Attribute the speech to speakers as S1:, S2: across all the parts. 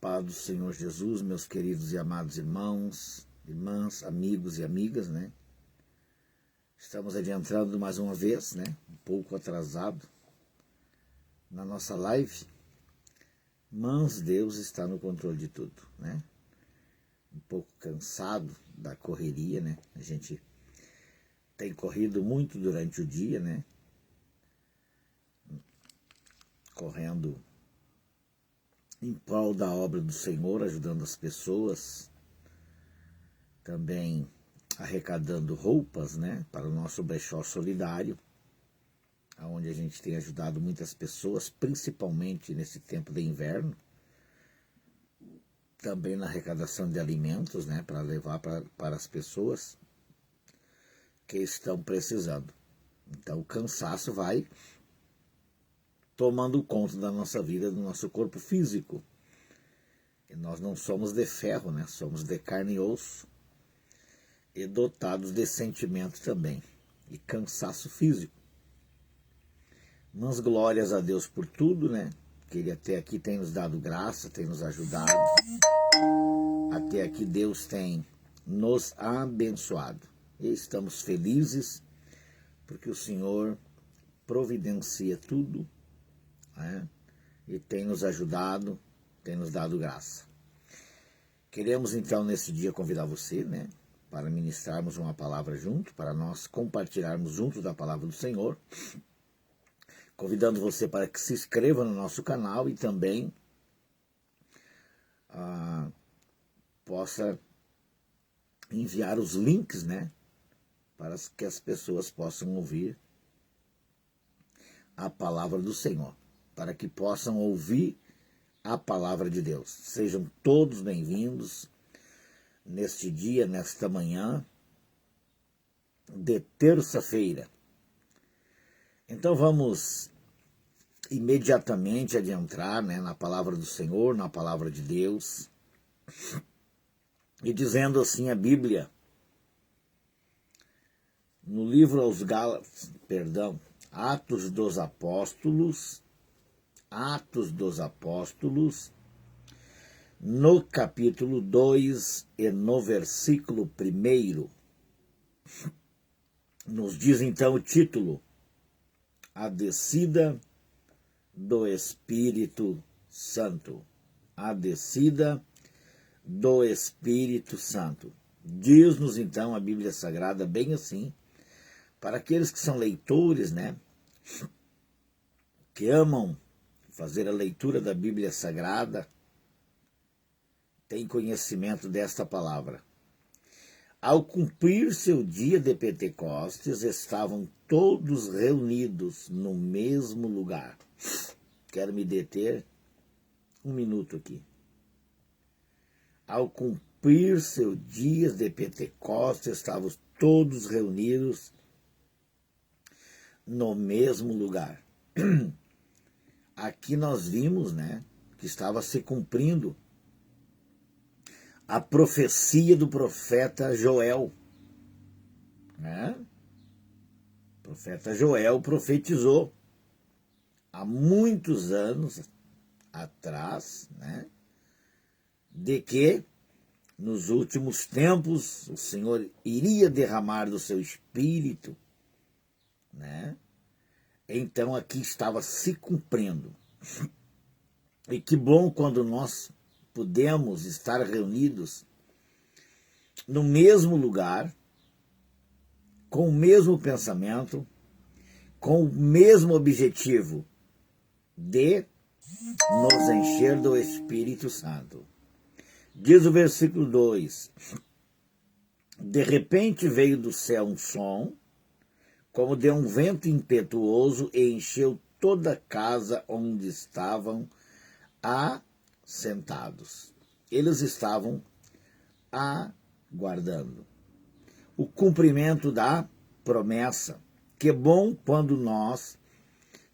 S1: Paz do Senhor Jesus, meus queridos e amados irmãos, irmãs, amigos e amigas, né? Estamos adentrando mais uma vez, né? Um pouco atrasado na nossa live, mas Deus está no controle de tudo, né? Um pouco cansado da correria, né? A gente tem corrido muito durante o dia, né? Correndo em prol da obra do Senhor, ajudando as pessoas, também arrecadando roupas, né, para o nosso brechó solidário, onde a gente tem ajudado muitas pessoas, principalmente nesse tempo de inverno, também na arrecadação de alimentos, né, para levar para as pessoas que estão precisando. Então o cansaço vai tomando conta da nossa vida, do nosso corpo físico. E nós não somos de ferro, né? Somos de carne e osso e dotados de sentimento também e cansaço físico. Mas glórias a Deus por tudo, né? Que Ele até aqui tem nos dado graça, tem nos ajudado. Até aqui Deus tem nos abençoado. E estamos felizes porque o Senhor providencia tudo, né? E tem nos ajudado, tem nos dado graça. Queremos então nesse dia convidar você, né, para ministrarmos uma palavra junto, para nós compartilharmos junto da palavra do Senhor, convidando você para que se inscreva no nosso canal e também possa enviar os links, né, para que as pessoas possam ouvir a palavra do Senhor, para que possam ouvir a palavra de Deus. Sejam todos bem-vindos neste dia, nesta manhã de terça-feira. Então vamos imediatamente adentrar, né, na palavra do Senhor, na palavra de Deus, e dizendo assim a Bíblia, no livro aos Gálatas, Atos dos Apóstolos, no capítulo 2 e no versículo 1, nos diz então o título, A Descida do Espírito Santo. A Descida do Espírito Santo. Diz-nos então a Bíblia Sagrada bem assim, para aqueles que são leitores, né, que amam fazer a leitura da Bíblia Sagrada, tem conhecimento desta palavra. Ao cumprir seu dia de Pentecostes, estavam todos reunidos no mesmo lugar. Quero me deter um minuto aqui. Ao cumprir seu dia de Pentecostes, estavam todos reunidos no mesmo lugar. Aqui nós vimos, né, que estava se cumprindo a profecia do profeta Joel, né? O profeta Joel profetizou há muitos anos atrás, né, de que nos últimos tempos o Senhor iria derramar do seu Espírito, né? Então aqui estava se cumprindo. E que bom quando nós podemos estar reunidos no mesmo lugar, com o mesmo pensamento, com o mesmo objetivo de nos encher do Espírito Santo. Diz o versículo 2, de repente veio do céu um som, como de um vento impetuoso, e encheu toda a casa onde estavam assentados. Eles estavam aguardando o cumprimento da promessa. Que bom quando nós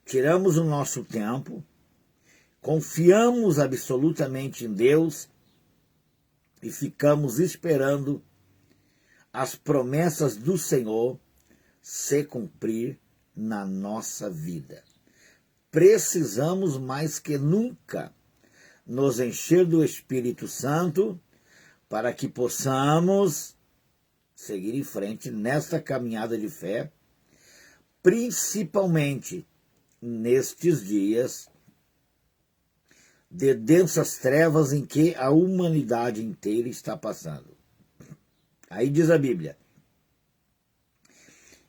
S1: tiramos o nosso tempo, confiamos absolutamente em Deus e ficamos esperando as promessas do Senhor se cumprir na nossa vida. Precisamos mais que nunca nos encher do Espírito Santo para que possamos seguir em frente nesta caminhada de fé, principalmente nestes dias de densas trevas em que a humanidade inteira está passando. Aí diz a Bíblia: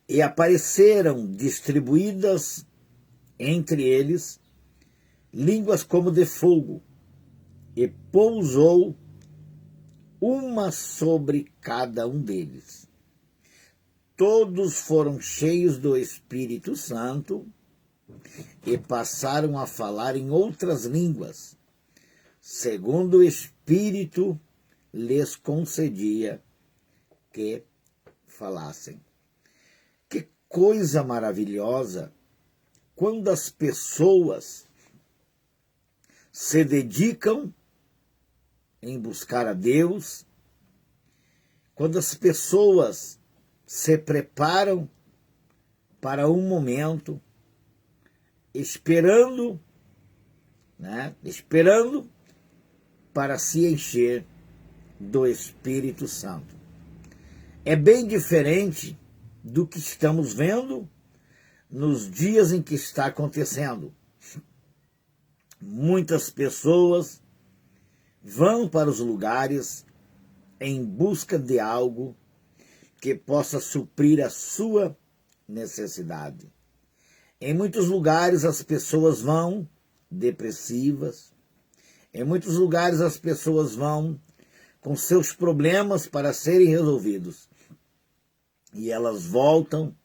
S1: e apareceram distribuídas entre eles línguas como de fogo, e pousou uma sobre cada um deles. Todos foram cheios do Espírito Santo e passaram a falar em outras línguas, segundo o Espírito lhes concedia que falassem. Que coisa maravilhosa quando as pessoas se dedicam em buscar a Deus, quando as pessoas se preparam para um momento, esperando para se encher do Espírito Santo. É bem diferente do que estamos vendo nos dias em que está acontecendo. Muitas pessoas vão para os lugares em busca de algo que possa suprir a sua necessidade. Em muitos lugares as pessoas vão depressivas, em muitos lugares as pessoas vão com seus problemas para serem resolvidos. E elas voltam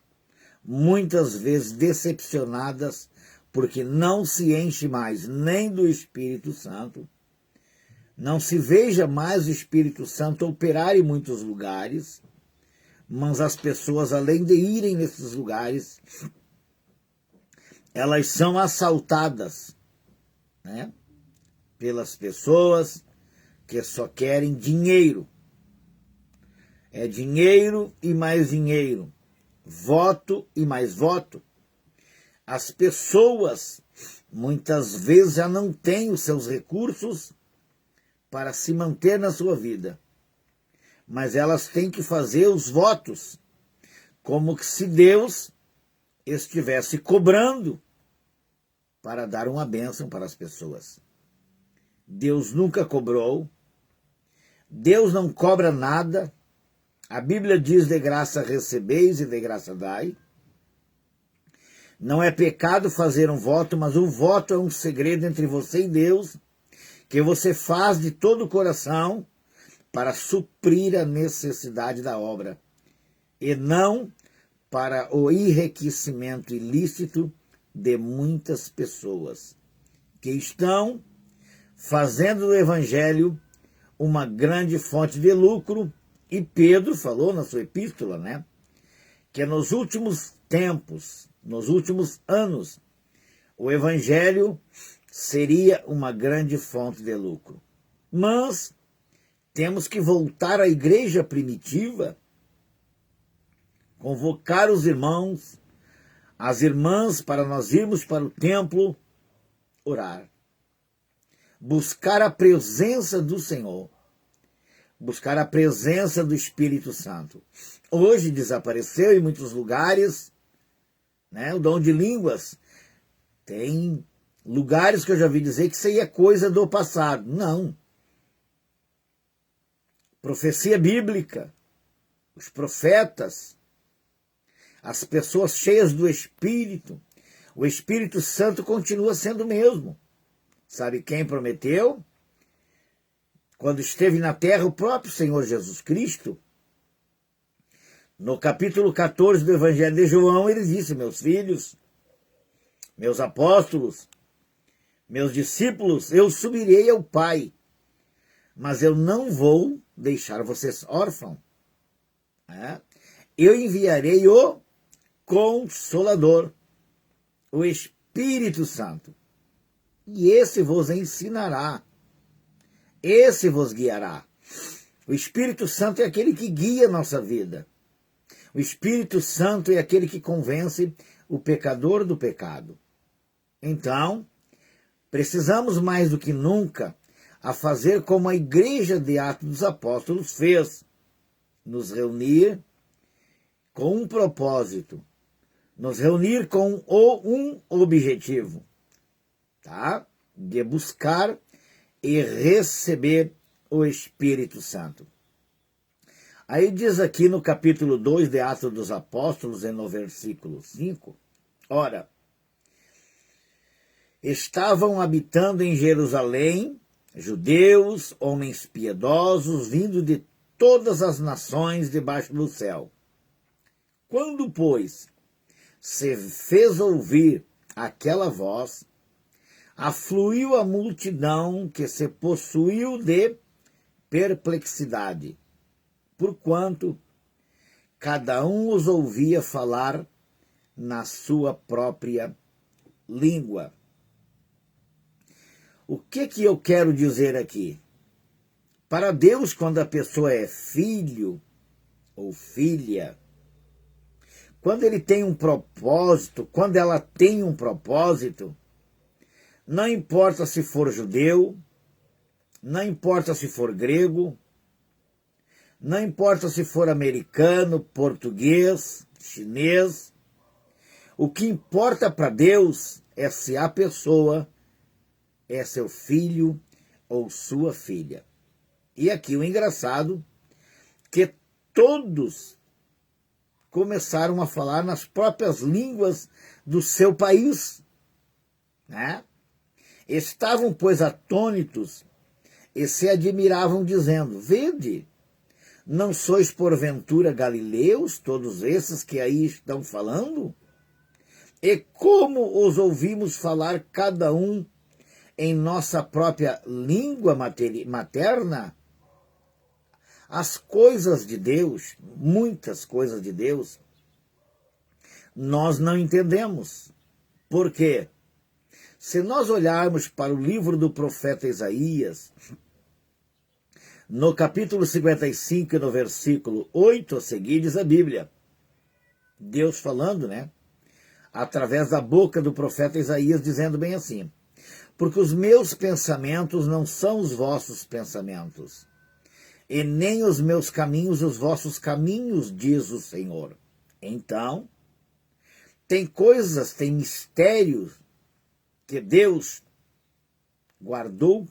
S1: muitas vezes decepcionadas porque não se enche mais nem do Espírito Santo, não se veja mais o Espírito Santo operar em muitos lugares, mas as pessoas, além de irem nesses lugares, elas são assaltadas, pelas pessoas que só querem dinheiro. É dinheiro e mais dinheiro, voto e mais voto. As pessoas, muitas vezes, já não têm os seus recursos para se manter na sua vida, mas elas têm que fazer os votos, como que se Deus estivesse cobrando para dar uma bênção para as pessoas. Deus nunca cobrou, Deus não cobra nada. A Bíblia diz: de graça recebeis e de graça dai. Não é pecado fazer um voto, mas o voto é um segredo entre você e Deus, que você faz de todo o coração para suprir a necessidade da obra, e não para o enriquecimento ilícito de muitas pessoas que estão fazendo do Evangelho uma grande fonte de lucro. E Pedro falou na sua epístola, que nos últimos tempos, nos últimos anos, o Evangelho seria uma grande fonte de lucro. Mas temos que voltar à igreja primitiva, convocar os irmãos, as irmãs, para nós irmos para o templo orar, buscar a presença do Senhor, buscar a presença do Espírito Santo. Hoje desapareceu em muitos lugares, o dom de línguas. Tem lugares que eu já vi dizer que isso aí é coisa do passado. Não. Profecia bíblica, os profetas, as pessoas cheias do Espírito, o Espírito Santo continua sendo o mesmo. Sabe quem prometeu? Quando esteve na terra, o próprio Senhor Jesus Cristo, no capítulo 14 do Evangelho de João, ele disse: meus filhos, meus apóstolos, meus discípulos, eu subirei ao Pai, mas eu não vou deixar vocês órfãos. Eu enviarei o Consolador, o Espírito Santo, e esse vos ensinará, esse vos guiará. O Espírito Santo é aquele que guia a nossa vida. O Espírito Santo é aquele que convence o pecador do pecado. Então, precisamos mais do que nunca a fazer como a igreja de Atos dos Apóstolos fez, nos reunir com um propósito, nos reunir com um objetivo, tá? De buscar e receber o Espírito Santo. Aí diz aqui no capítulo 2 de Atos dos Apóstolos, no versículo 5, ora, estavam habitando em Jerusalém judeus, homens piedosos, vindo de todas as nações debaixo do céu. Quando, pois, se fez ouvir aquela voz, afluiu a multidão que se possuiu de perplexidade, porquanto cada um os ouvia falar na sua própria língua. O que eu quero dizer aqui? Para Deus, quando a pessoa é filho ou filha, quando ele tem um propósito, quando ela tem um propósito, não importa se for judeu, não importa se for grego, não importa se for americano, português, chinês, o que importa para Deus é se a pessoa é seu filho ou sua filha. E aqui o engraçado, que todos começaram a falar nas próprias línguas do seu país, né? Estavam, pois, atônitos e se admiravam, dizendo, vede, não sois porventura galileus, todos esses que aí estão falando? E como os ouvimos falar cada um em nossa própria língua materna? As coisas de Deus, muitas coisas de Deus, nós não entendemos. Por quê? Se nós olharmos para o livro do profeta Isaías, no capítulo 55, no versículo 8 a seguir, diz a Bíblia, Deus falando, né? Através da boca do profeta Isaías, dizendo bem assim, porque os meus pensamentos não são os vossos pensamentos, e nem os meus caminhos os vossos caminhos, diz o Senhor. Então, tem coisas, tem mistérios que Deus guardou,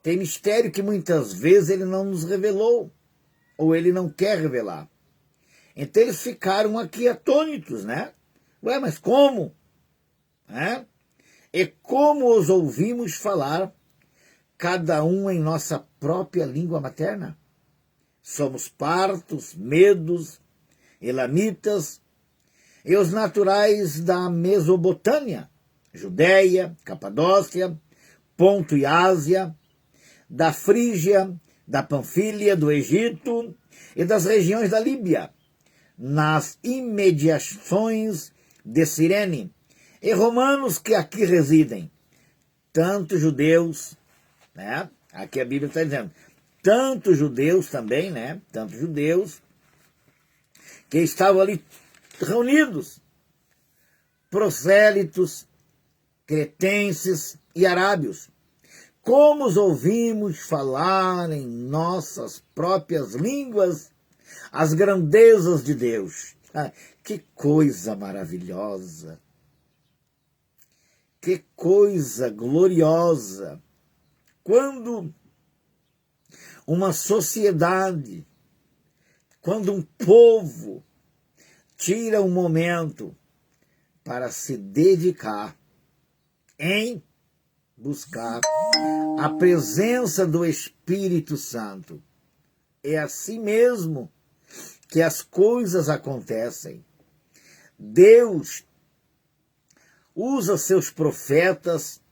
S1: tem mistério que muitas vezes ele não nos revelou, ou ele não quer revelar. Então eles ficaram aqui atônitos, né? Ué, mas como? É? E como os ouvimos falar, cada um em nossa própria língua materna? Somos partos, medos, elamitas, e os naturais da Mesopotâmia, Judéia, Capadócia, Ponto e Ásia, da Frígia, da Panfília, do Egito e das regiões da Líbia, nas imediações de Cirene, e romanos que aqui residem, tanto judeus, né? Aqui a Bíblia está dizendo, tanto judeus também, né? Tanto judeus que estavam ali reunidos, prosélitos, cretenses e arábios. Como os ouvimos falar em nossas próprias línguas as grandezas de Deus. Ah, que coisa maravilhosa! Que coisa gloriosa! Quando uma sociedade, quando um povo tira um momento para se dedicar em buscar a presença do Espírito Santo. É assim mesmo que as coisas acontecem. Deus usa seus profetas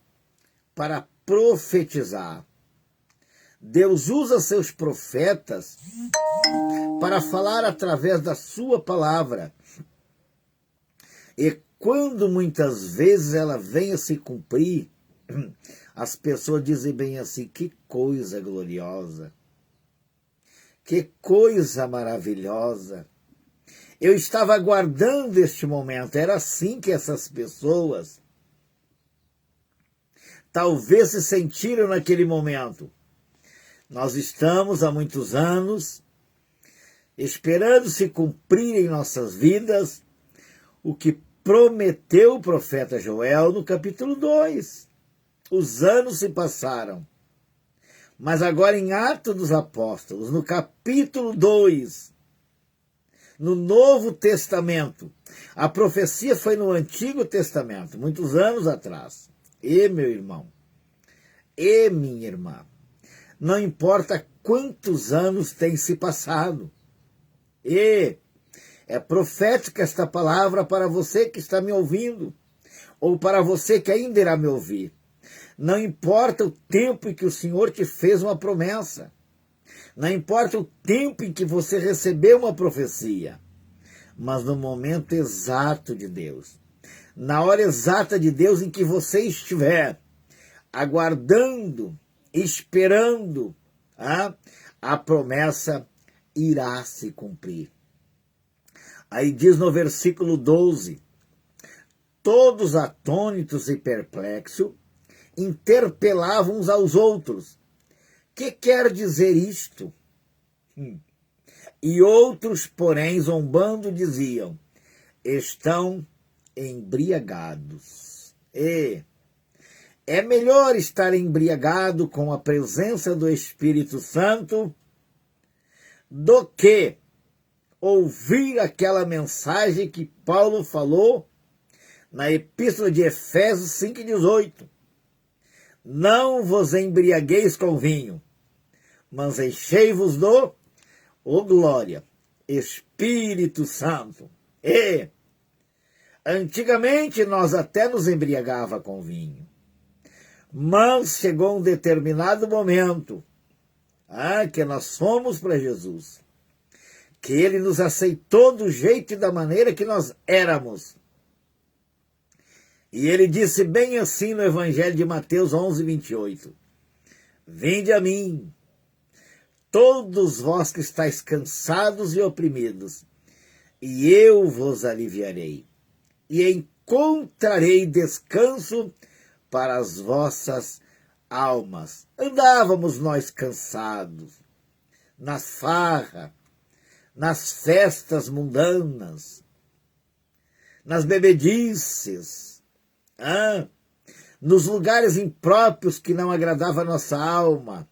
S1: para profetizar. Deus usa seus profetas para falar através da sua palavra. E quando muitas vezes ela vem a se cumprir, as pessoas dizem bem assim, que coisa gloriosa, que coisa maravilhosa. Eu estava aguardando este momento, era assim que essas pessoas talvez se sentiram naquele momento. Nós estamos há muitos anos esperando se cumprir em nossas vidas o que prometeu o profeta Joel no capítulo 2. Os anos se passaram, mas agora em Atos dos Apóstolos, no capítulo 2, no Novo Testamento, a profecia foi no Antigo Testamento, muitos anos atrás. E meu irmão, e minha irmã, não importa quantos anos tem se passado, é profética esta palavra para você que está me ouvindo, ou para você que ainda irá me ouvir. Não importa o tempo em que o Senhor te fez uma promessa, não importa o tempo em que você recebeu uma profecia, mas no momento exato de Deus, na hora exata de Deus em que você estiver aguardando, esperando, a promessa irá se cumprir. Aí diz no versículo 12, todos atônitos e perplexos interpelavam uns aos outros. Que quer dizer isto? E outros, porém, zombando, diziam, estão embriagados. É melhor estar embriagado com a presença do Espírito Santo do que ouvir aquela mensagem que Paulo falou na Epístola de Efésios 5,18. Não vos embriagueis com vinho, mas enchei-vos do, glória, Espírito Santo. Antigamente nós até nos embriagava com vinho, mas chegou um determinado momento que nós fomos para Jesus, que ele nos aceitou do jeito e da maneira que nós éramos. E ele disse bem assim no Evangelho de Mateus 11:28, vinde a mim, todos vós que estáis cansados e oprimidos, e eu vos aliviarei, e encontrarei descanso para as vossas almas. Andávamos nós cansados, na farra, nas festas mundanas, nas bebedices, nos lugares impróprios que não agradavam a nossa alma.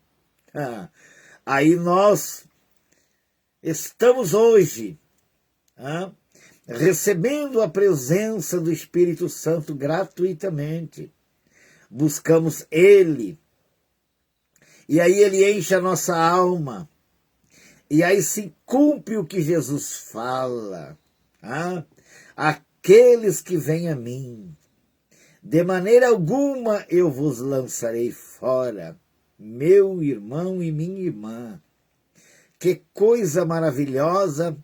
S1: Aí nós estamos hoje recebendo a presença do Espírito Santo gratuitamente. Buscamos ele, e aí ele enche a nossa alma, e aí se cumpre o que Jesus fala. Aqueles que vêm a mim, de maneira alguma eu vos lançarei fora. Meu irmão e minha irmã, que coisa maravilhosa,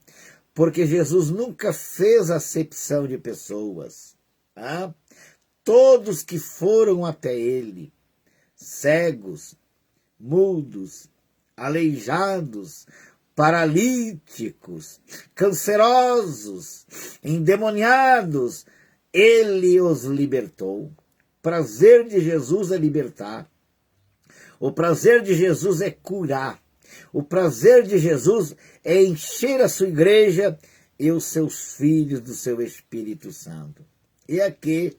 S1: porque Jesus nunca fez acepção de pessoas. Todos que foram até ele, cegos, mudos, aleijados, paralíticos, cancerosos, endemoniados, ele os libertou. O prazer de Jesus é libertar. O prazer de Jesus é curar. O prazer de Jesus é encher a sua igreja e os seus filhos do seu Espírito Santo. E aqui,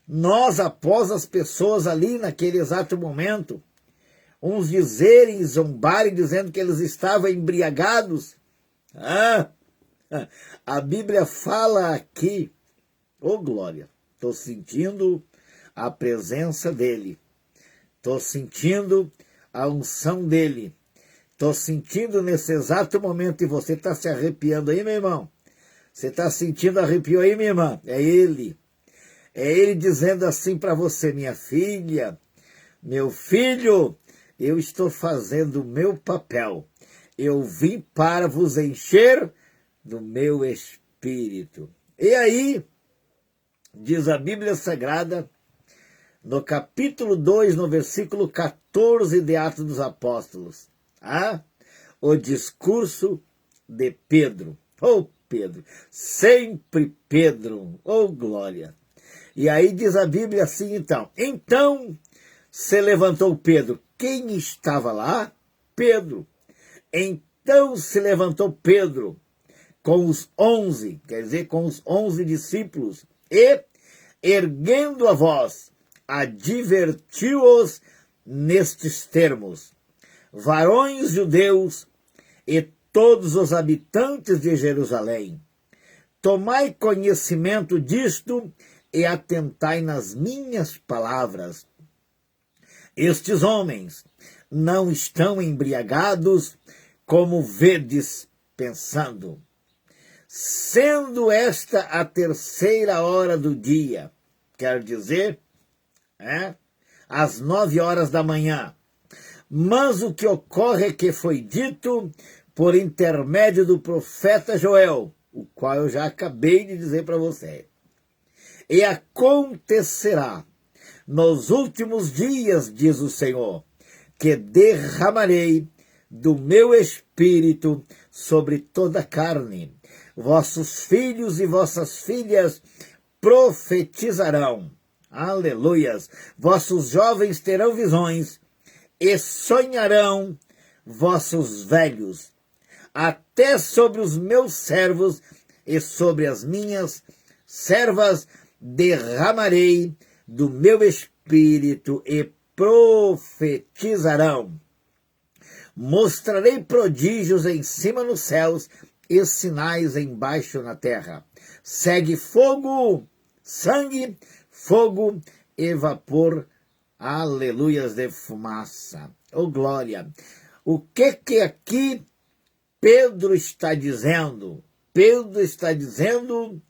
S1: nós, após as pessoas ali naquele exato momento, uns dizerem, zombarem, dizendo que eles estavam embriagados, a Bíblia fala aqui, glória, estou sentindo a presença dele, estou sentindo a unção dele, estou sentindo nesse exato momento, e você está se arrepiando aí, meu irmão? Você está sentindo arrepio aí, minha irmã? É ele dizendo assim para você, minha filha, meu filho, eu estou fazendo o meu papel, eu vim para vos encher do meu Espírito. E aí, diz a Bíblia Sagrada, no capítulo 2, no versículo 14 de Atos dos Apóstolos, o discurso de Pedro. Pedro, sempre Pedro, glória. E aí diz a Bíblia assim então. Então se levantou Pedro. Quem estava lá? Pedro. Então se levantou Pedro com os 11, quer dizer, com os 11 discípulos, e, erguendo a voz, advertiu-os nestes termos: varões judeus e todos os habitantes de Jerusalém, tomai conhecimento disto e atentai nas minhas palavras. Estes homens não estão embriagados, como vedes pensando. Sendo esta a 3ª hora do dia, quer dizer, às 9 horas da manhã. Mas o que ocorre é que foi dito por intermédio do profeta Joel, o qual eu já acabei de dizer para você. E acontecerá nos últimos dias, diz o Senhor, que derramarei do meu espírito sobre toda a carne. Vossos filhos e vossas filhas profetizarão. Aleluias. Vossos jovens terão visões e sonharão vossos velhos. Até sobre os meus servos e sobre as minhas servas derramarei do meu espírito e profetizarão. Mostrarei prodígios em cima nos céus e sinais embaixo na terra. Segue fogo, sangue, fogo e vapor, aleluias, de fumaça. Oh, glória! O que aqui Pedro está dizendo? Pedro está dizendo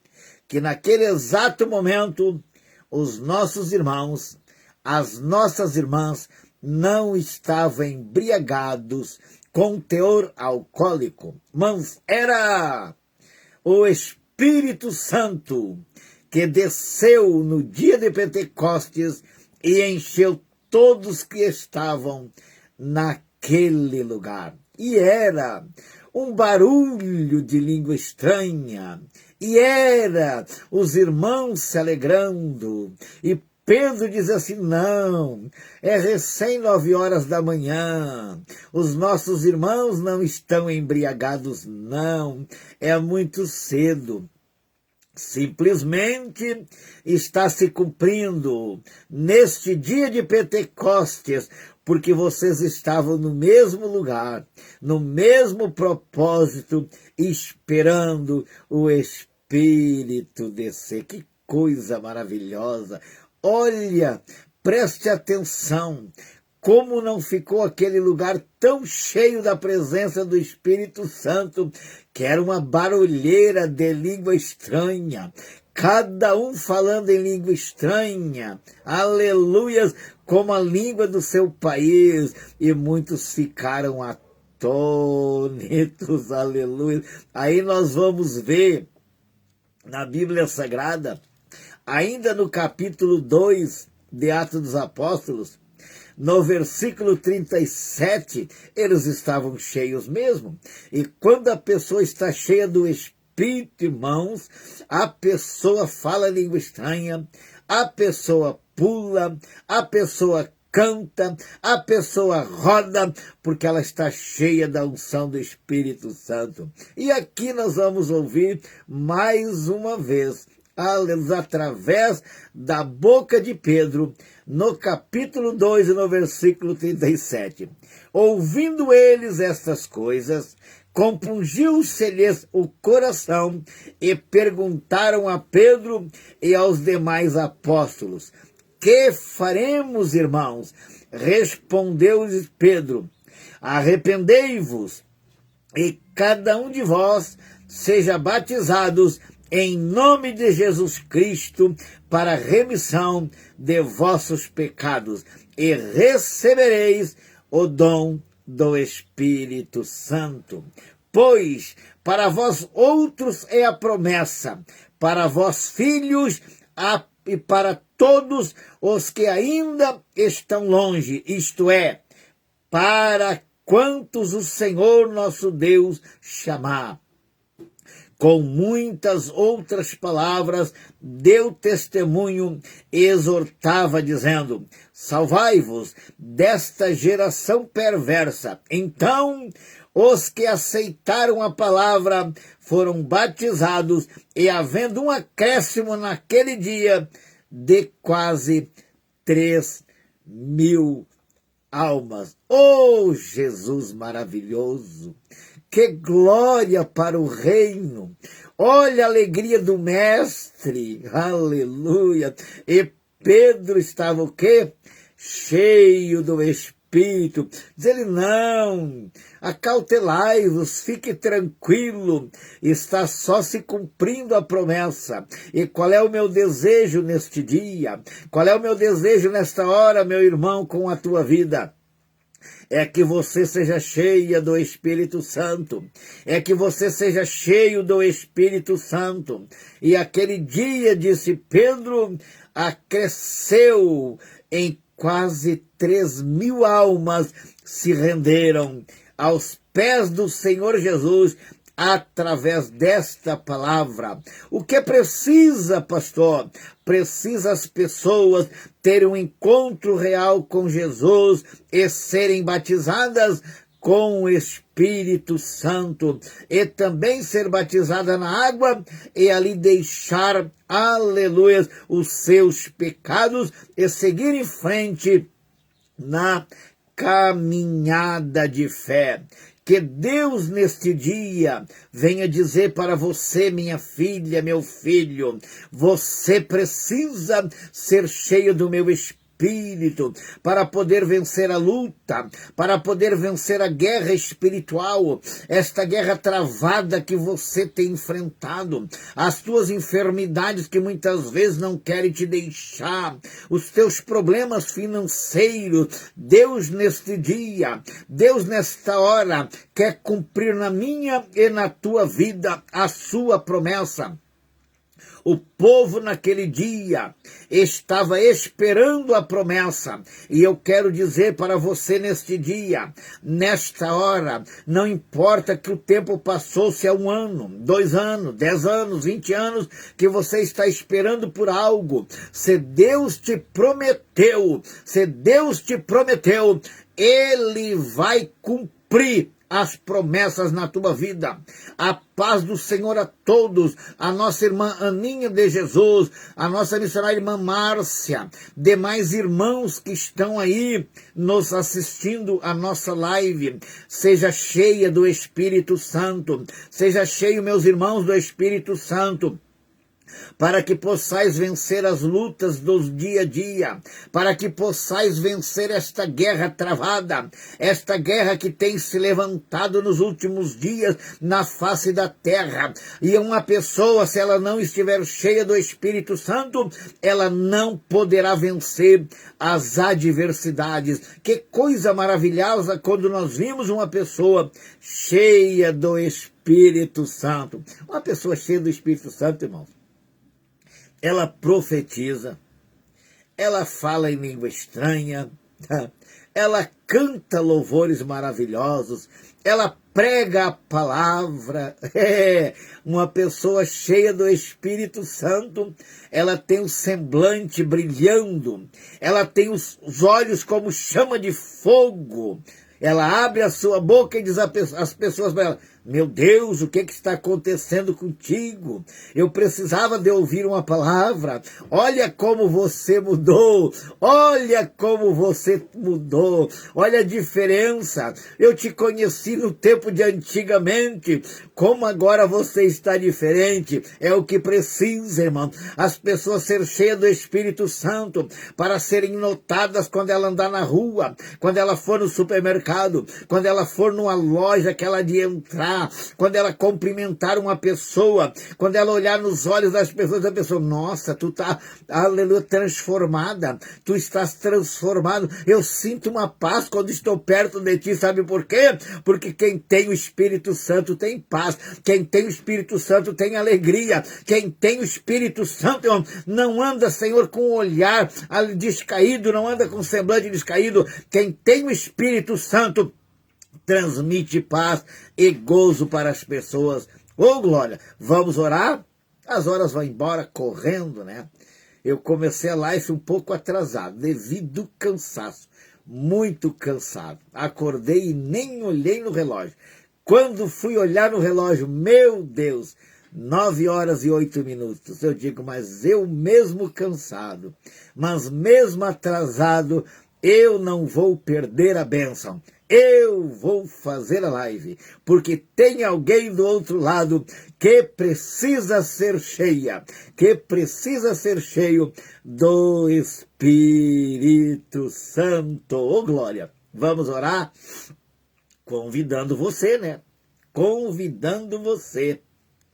S1: que naquele exato momento os nossos irmãos, as nossas irmãs não estavam embriagados com teor alcoólico, mas era o Espírito Santo que desceu no dia de Pentecostes e encheu todos que estavam naquele lugar. E era um barulho de língua estranha, e era os irmãos se alegrando, e Pedro diz assim: não, é recém 9 horas da manhã, os nossos irmãos não estão embriagados, não, é muito cedo. Simplesmente está se cumprindo neste dia de Pentecostes, porque vocês estavam no mesmo lugar, no mesmo propósito, esperando o Espírito descer. Que coisa maravilhosa! Olha, preste atenção, como não ficou aquele lugar tão cheio da presença do Espírito Santo, que era uma barulheira de língua estranha, cada um falando em língua estranha, aleluias, como a língua do seu país, e muitos ficaram atônitos, aleluia. Aí nós vamos ver na Bíblia Sagrada, ainda no capítulo 2 de Atos dos Apóstolos, no versículo 37, eles estavam cheios mesmo. E quando a pessoa está cheia do Espírito, irmãos, a pessoa fala língua estranha, a pessoa pula, a pessoa canta, a pessoa roda, porque ela está cheia da unção do Espírito Santo. E aqui nós vamos ouvir mais uma vez, através da boca de Pedro, no capítulo 2 e no versículo 37. Ouvindo eles estas coisas, compungiu-se-lhes o coração e perguntaram a Pedro e aos demais apóstolos: que faremos, irmãos? Respondeu-lhes Pedro: arrependei-vos e cada um de vós seja batizados em nome de Jesus Cristo, para a remissão de vossos pecados, e recebereis o dom do Espírito Santo. Pois para vós outros é a promessa, para vós filhos e para todos os que ainda estão longe, isto é, para quantos o Senhor nosso Deus chamar. com muitas outras palavras, deu testemunho e exortava, dizendo: salvai-vos desta geração perversa. Então, os que aceitaram a palavra foram batizados, e havendo um acréscimo naquele dia de quase 3.000 almas. Oh, Jesus maravilhoso! Que glória para o reino! Olha a alegria do mestre, aleluia! E Pedro estava o quê? Cheio do Espírito. Diz ele: não, acautelai-vos, fique tranquilo, está só se cumprindo a promessa. E qual é o meu desejo neste dia? Qual é o meu desejo nesta hora, meu irmão, com a tua vida? É que você seja cheia do Espírito Santo. É que você seja cheio do Espírito Santo. E aquele dia, disse Pedro, acresceu em quase 3.000 almas se renderam aos pés do Senhor Jesus através desta palavra. O que precisa, pastor? Precisa as pessoas terem um encontro real com Jesus e serem batizadas com o Espírito Santo, e também ser batizada na água e ali deixar, aleluia, os seus pecados e seguir em frente na caminhada de fé. Que Deus neste dia venha dizer para você, minha filha, meu filho, você precisa ser cheio do meu Espírito para poder vencer a luta, para poder vencer a guerra espiritual, esta guerra travada que você tem enfrentado, as tuas enfermidades que muitas vezes não querem te deixar, os teus problemas financeiros. Deus neste dia, Deus nesta hora quer cumprir na minha e na tua vida a sua promessa. O povo naquele dia estava esperando a promessa. E eu quero dizer para você neste dia, nesta hora, não importa que o tempo passou, se é 1 ano, 2 anos, 10 anos, 20 anos, que você está esperando por algo. Se Deus te prometeu, Ele vai cumprir as promessas na tua vida. A paz do Senhor a todos, a nossa irmã Aninha de Jesus, a nossa missionária irmã Márcia, demais irmãos que estão aí nos assistindo a nossa live. Seja cheia do Espírito Santo, seja cheio, meus irmãos, do Espírito Santo, para que possais vencer as lutas dos dia a dia, para que possais vencer esta guerra travada, esta guerra que tem se levantado nos últimos dias na face da terra. E uma pessoa, se ela não estiver cheia do Espírito Santo, ela não poderá vencer as adversidades. Que coisa maravilhosa quando nós vimos uma pessoa cheia do Espírito Santo. Uma pessoa cheia do Espírito Santo, irmãos, ela profetiza, ela fala em língua estranha, ela canta louvores maravilhosos, ela prega a palavra. Uma pessoa cheia do Espírito Santo, ela tem o semblante brilhando, ela tem os olhos como chama de fogo. Ela abre a sua boca e diz às pessoas para ela: meu Deus, o que está acontecendo contigo? Eu precisava de ouvir uma palavra. Olha como você mudou. Olha como você mudou. Olha a diferença. Eu te conheci no tempo de antigamente. Como agora você está diferente. É o que precisa, irmão. As pessoas serem cheias do Espírito Santo para serem notadas quando ela andar na rua, quando ela for no supermercado, quando ela for numa loja que ela de entrar, quando ela cumprimentar uma pessoa, quando ela olhar nos olhos das pessoas, a pessoa: nossa, tu tá, aleluia, transformada, tu estás transformado, eu sinto uma paz quando estou perto de ti. Sabe por quê? Porque quem tem o Espírito Santo tem paz, quem tem o Espírito Santo tem alegria, quem tem o Espírito Santo não anda, Senhor, com o olhar descaído, não anda com o semblante descaído. Quem tem o Espírito Santo transmite paz e gozo para as pessoas. Ô, glória! Vamos orar? As horas vão embora correndo, né? Eu comecei a live um pouco atrasado, devido ao cansaço. Muito cansado. Acordei e nem olhei no relógio. Quando fui olhar no relógio, meu Deus, 9 horas e 8 minutos. Eu digo, mas eu mesmo cansado, mas mesmo atrasado, eu não vou perder a bênção. Eu vou fazer a live, porque tem alguém do outro lado que precisa ser cheia, que precisa ser cheio do Espírito Santo. Ô, glória! Vamos orar? Convidando você, né? Convidando você,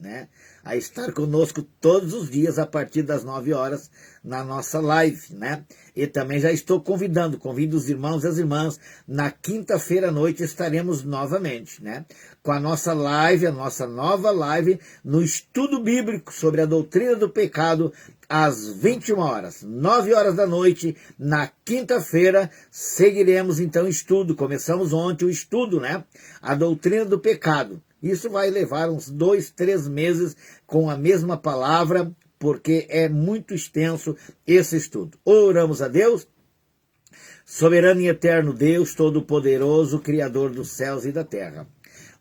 S1: né, a estar conosco todos os dias a partir das 9 horas na nossa live, né? E também já estou convido os irmãos e as irmãs, na quinta-feira à noite estaremos novamente, né? Com a nossa live, a nossa nova live no estudo bíblico sobre a doutrina do pecado, às 21 horas, 9 horas da noite, na quinta-feira, seguiremos então o estudo. Começamos ontem o estudo, né? A doutrina do pecado. Isso vai levar uns 2, 3 meses com a mesma palavra, porque é muito extenso esse estudo. Oramos a Deus. Soberano e eterno Deus, todo-poderoso, Criador dos céus e da terra.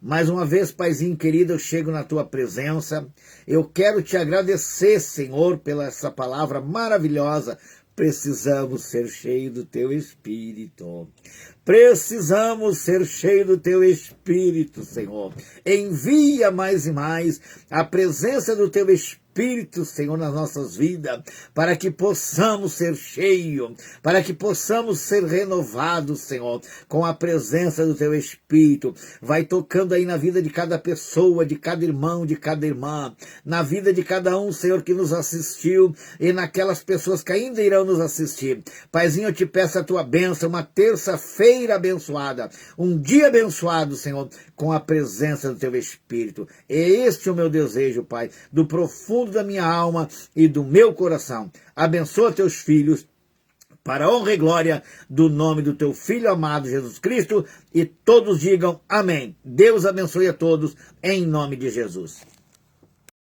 S1: Mais uma vez, Paizinho querido, eu chego na tua presença. Eu quero te agradecer, Senhor, pela essa palavra maravilhosa. Precisamos ser cheios do teu Espírito. Precisamos ser cheios do teu Espírito, Senhor. Envia mais e mais a presença do teu Espírito, Senhor, nas nossas vidas, para que possamos ser cheios, para que possamos ser renovados, Senhor, com a presença do teu Espírito. Vai tocando aí na vida de cada pessoa, de cada irmão, de cada irmã, na vida de cada um, Senhor, que nos assistiu e naquelas pessoas que ainda irão nos assistir. Paizinho, eu te peço a tua bênção, uma terça-feira abençoada, um dia abençoado, Senhor, com a presença do teu Espírito. Este é o meu desejo, Pai, do profundo da minha alma e do meu coração. Abençoa teus filhos, para a honra e glória do nome do teu Filho amado Jesus Cristo, e todos digam amém. Deus abençoe a todos, em nome de Jesus.